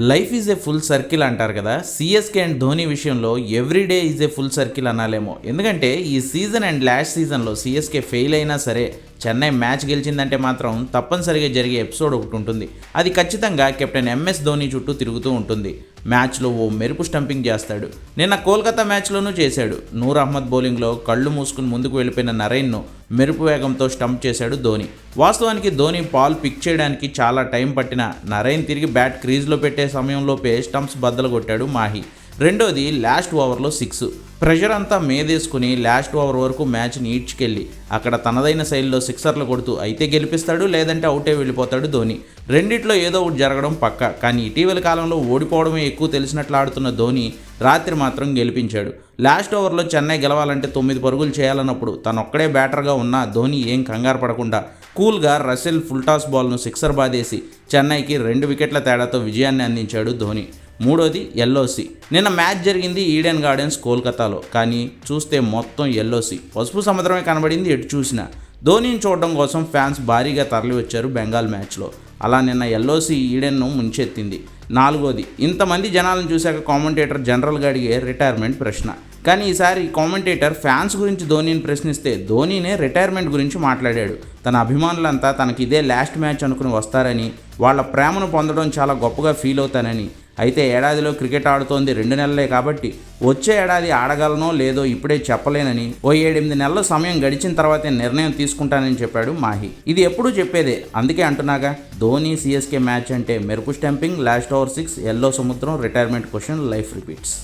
Life is a full circle అంటారు కదా. CSK and Dhoni విషయంలో everyday is a full circle అనాలేమో. ఎందుకంటే ఈ సీజన్ అండ్ లాస్ట్ సీజన్లో సిఎస్కే ఫెయిల్ అయినా సరే చెన్నై మ్యాచ్ గెలిచిందంటే మాత్రం తప్పనిసరిగా జరిగే ఎపిసోడ్ ఒకటి ఉంటుంది. అది ఖచ్చితంగా కెప్టెన్ ఎంఎస్ ధోని చుట్టూ తిరుగుతూ ఉంటుంది. మ్యాచ్లో ఓ మెరుపు స్టంపింగ్ చేస్తాడు. నిన్న కోల్కతా మ్యాచ్లోనూ చేశాడు. నూర్ అహ్మద్ బౌలింగ్లో కళ్ళు మూసుకుని ముందుకు వెళ్ళిపోయిన నరైన్ను మెరుపు వేగంతో స్టంప్ చేశాడు ధోని. వాస్తవానికి ధోని బాల్ పిక్ చేయడానికి చాలా టైం పట్టిన నరైన్ తిరిగి బ్యాట్ క్రీజ్లో పెట్టే సమయంలోపే స్టంప్స్ బద్దలు కొట్టాడు మాహి. రెండోది లాస్ట్ ఓవర్లో 6. ప్రెషర్ అంతా మీదేసుకుని లాస్ట్ ఓవర్ వరకు మ్యాచ్ని ఈడ్చుకెళ్ళి అక్కడ తనదైన శైలిలో సిక్సర్లు కొడుతూ అయితే గెలిపిస్తాడు, లేదంటే అవుటే వెళ్ళిపోతాడు ధోని. రెండిట్లో ఏదో ఒకటి జరగడం పక్కా. కానీ ఇటీవల కాలంలో ఓడిపోవడమే ఎక్కువ తెలిసినట్లు ఆడుతున్న ధోని రాత్రి మాత్రం గెలిపించాడు. లాస్ట్ ఓవర్లో చెన్నై గెలవాలంటే 9 పరుగులు చేయాలన్నప్పుడు తనొక్కడే బ్యాటర్గా ఉన్న ధోని ఏం కంగారు పడకుండా కూల్గా రసెల్ ఫుల్టాస్ బాల్ను సిక్సర్ బాదేసి చెన్నైకి 2 వికెట్ల తేడాతో విజయాన్ని అందించాడు ధోని. మూడోది ఎల్ఓసి. నిన్న మ్యాచ్ జరిగింది ఈడెన్ గార్డెన్స్ కోల్కతాలో. కానీ చూస్తే మొత్తం ఎల్ఓసి పసుపు సముద్రమే కనబడింది ఎటు చూసినా. ధోనిని చూడడం కోసం ఫ్యాన్స్ భారీగా తరలి వచ్చారు బెంగాల్ మ్యాచ్లో. అలా నిన్న ఎల్ఓసి ఈడెన్ను ముంచెత్తింది. నాలుగోది, ఇంతమంది జనాలను చూశాక కామెంటేటర్ జనరల్గా అడిగే రిటైర్మెంట్ ప్రశ్న. కానీ ఈసారి కామెంటేటర్ ఫ్యాన్స్ గురించి ధోనిని ప్రశ్నిస్తే ధోనినే రిటైర్మెంట్ గురించి మాట్లాడాడు. తన అభిమానులంతా తనకి ఇదే లాస్ట్ మ్యాచ్ అనుకుని వస్తారని, వాళ్ళ ప్రేమను పొందడం చాలా గొప్పగా ఫీల్ అవుతానని, అయితే ఏడాదిలో క్రికెట్ ఆడుతోంది 2 నెలలే కాబట్టి వచ్చే ఏడాది ఆడగలనో లేదో ఇప్పుడే చెప్పలేనని, ఓ 7-8 నెలల సమయం గడిచిన తర్వాతే నిర్ణయం తీసుకుంటానని చెప్పాడు మాహి. ఇది ఎప్పుడూ చెప్పేదే, అందుకే అంటున్నాగా ధోని సిఎస్కే మ్యాచ్ అంటే మెరుపు స్టంపింగ్, లాస్ట్ ఓవర్ 6, ఎల్లో సముద్రం, రిటైర్మెంట్ క్వశ్చన్, లైఫ్ రిపీట్స్.